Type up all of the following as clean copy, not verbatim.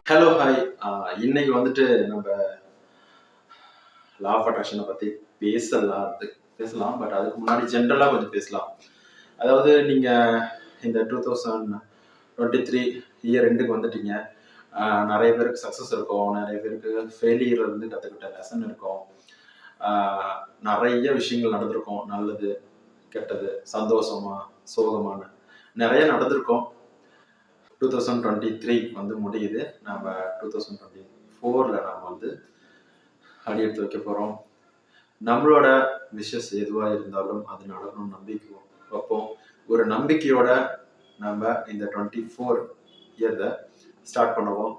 Hello hi. இன்னைக்கு வந்துட்டு நம்ம லா ஆஃப் அட்ராக்ஷனை பற்றி பேசலாம். பட் அதுக்கு முன்னாடி ஜென்ரலாக கொஞ்சம் பேசலாம். அதாவது நீங்கள் இந்த 2023 இயர் ரெண்டுக்கு வந்துட்டீங்க. நிறைய பேருக்கு சக்ஸஸ் இருக்கும், நிறைய பேருக்கு ஃபெயிலியர் இருந்து கற்றுக்கிட்ட லெசன் இருக்கும். நிறைய விஷயங்கள் நடந்திருக்கும், நல்லது கெட்டது, சந்தோஷமா சோகமான நிறைய நடந்திருக்கும். 2023 வந்து முடியுது. நம்ம 2024ல் நாம் வந்து அடி எடுத்து வைக்க போகிறோம். நம்மளோட விஷஸ் எதுவாக இருந்தாலும் அது நடக்கணும்னு நம்பிக்கை வைப்போம். ஒரு நம்பிக்கையோட நம்ம இந்த 24 இயரை ஸ்டார்ட் பண்ணுவோம்.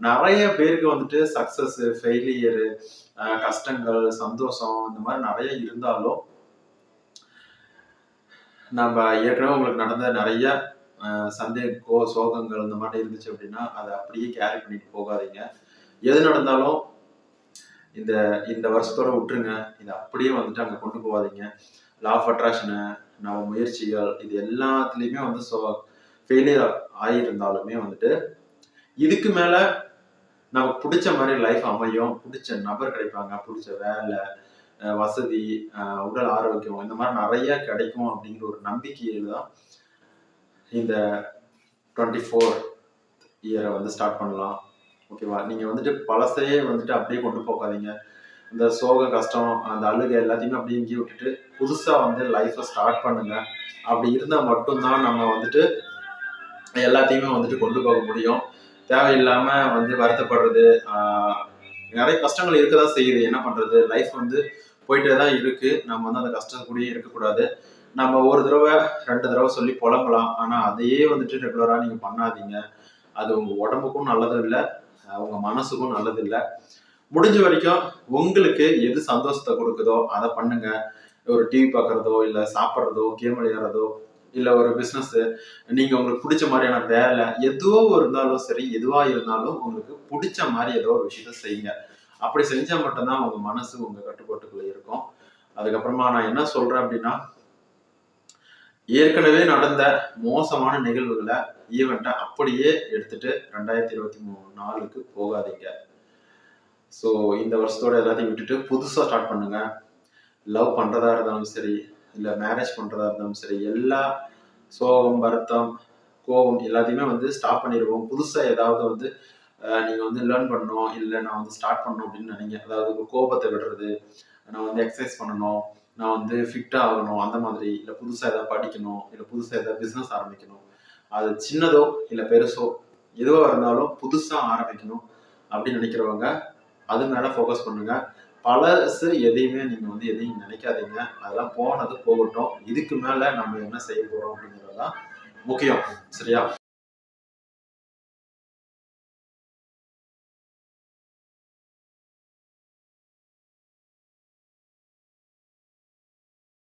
நிறைய பேருக்கு வந்துட்டு சக்ஸஸ், ஃபெயிலியரு, கஷ்டங்கள், சந்தோஷம் இந்த மாதிரி நிறைய இருந்தாலும் நம்ம ஏற்கனவே உங்களுக்கு நடந்த நிறைய சந்தேகம், சோகங்கள் இந்த மாதிரி இருந்துச்சு அப்படின்னா அதை அப்படியே கேரி பண்ணிட்டு போகாதீங்க. எது நடந்தாலும் இந்த வருஷத்தோட விட்டுருங்க. இதை அப்படியே வந்துட்டு அங்கே கொண்டு போகாதீங்க. லா ஆஃப் அட்ராக்ஷனு, நம்ம முயற்சிகள் இது எல்லாத்துலேயுமே வந்து ஃபெயிலியர் ஆகியிருந்தாலுமே வந்துட்டு இதுக்கு மேலே நமக்கு பிடிச்ச மாதிரி லைஃப் அமையும். பிடிச்ச நபர் கிடைப்பாங்க, பிடிச்ச வேலை, வசதி, உடல் ஆரோக்கியம் இந்த மாதிரி நிறைய கிடைக்கும் அப்படிங்கிற ஒரு நம்பிக்கையில் தான் இந்த 24 இயரை வந்து ஸ்டார்ட் பண்ணலாம். ஓகேவா? நீங்கள் வந்துட்டு பழசையே வந்துட்டு அப்படியே கொண்டு போகாதீங்க. இந்த சோக, கஷ்டம், அந்த அழுகை எல்லாத்தையுமே அப்படியே இங்கே விட்டுட்டு புதுசாக வந்து லைஃப்பை ஸ்டார்ட் பண்ணுங்க. அப்படி இருந்தால் மட்டும்தான் நம்ம வந்துட்டு எல்லாத்தையுமே வந்துட்டு கொண்டு போக முடியும். தேவையில்லாமல் வந்து வருத்தப்படுறது, நிறைய கஷ்டங்கள் இருக்க தான் செய்யுது. என்ன பண்ணுறது? லைஃப் வந்து போயிட்டே தான் இருக்குது. நம்ம வந்து அந்த கஷ்டம் கூடயே இருக்கக்கூடாது. நம்ம ஒரு தடவை 2 தடவை சொல்லி புலம்பலாம். ஆனால் அதையே வந்துட்டு ரெகுலராக நீங்கள் பண்ணாதீங்க. அது உங்கள் உடம்புக்கும் நல்லதும் இல்லை, உங்கள் மனசுக்கும் நல்லது இல்லை. முடிஞ்ச வரைக்கும் உங்களுக்கு எது சந்தோஷத்தை கொடுக்குதோ அதை பண்ணுங்க. ஒரு டிவி பார்க்குறதோ, இல்லை சாப்பிட்றதோ, கேம் விளையாடுறதோ, இல்லை ஒரு பிஸ்னஸ்ஸு, நீங்கள் உங்களுக்கு பிடிச்ச மாதிரியான வேலை எதுவோ இருந்தாலும் சரி, எதுவாக இருந்தாலும் உங்களுக்கு பிடிச்ச மாதிரி ஏதோ ஒரு விஷயத்த செய்யுங்க. அப்படி செஞ்சால் மட்டும்தான் உங்கள் மனசு உங்கள் கட்டுப்பாட்டுக்குள்ளே இருக்கும். அதுக்கப்புறமா நான் என்ன சொல்கிறேன் அப்படின்னா, ஏற்கனவே நடந்த மோசமான நிகழ்வுகளை, ஈவெண்ட்டை அப்படியே எடுத்துட்டு 2024க்கு போகாதீங்க. ஸோ இந்த வருஷத்தோட எல்லாத்தையும் விட்டுட்டு புதுசாக ஸ்டார்ட் பண்ணுங்க. லவ் பண்ணுறதா இருந்தாலும் சரி, இல்லை மேரேஜ் பண்ணுறதா இருந்தாலும் சரி, எல்லா சோகம், வருத்தம், கோபம் எல்லாத்தையுமே வந்து ஸ்டாப் பண்ணிடுவோம். புதுசாக ஏதாவது வந்து நீங்கள் வந்து லேர்ன் பண்ணணும், இல்லை நான் வந்து ஸ்டார்ட் பண்ணணும் அப்படின்னு நினைங்க. அதாவது கோபத்தை விடுறது, நான் வந்து எக்ஸசைஸ் பண்ணணும், நான் வந்து ஃபிட்டாக ஆகணும், அந்த மாதிரி, இல்லை புதுசாக எதாவது படிக்கணும், இல்லை புதுசாக எதாவது பிஸ்னஸ் ஆரம்பிக்கணும். அது சின்னதோ இல்லை பெருசோ எதுவாக இருந்தாலும் புதுசாக ஆரம்பிக்கணும் அப்படின்னு நினைக்கிறவங்க அது மேலே ஃபோக்கஸ் பண்ணுங்க. பழசு எதையுமே நீங்கள் வந்து எதையும் நினைக்காதீங்க. அதெல்லாம் போனது போகட்டும். இதுக்கு மேலே நம்ம என்ன செய்ய போகிறோம் அப்படிங்கிறது தான் முக்கியம். சரியா?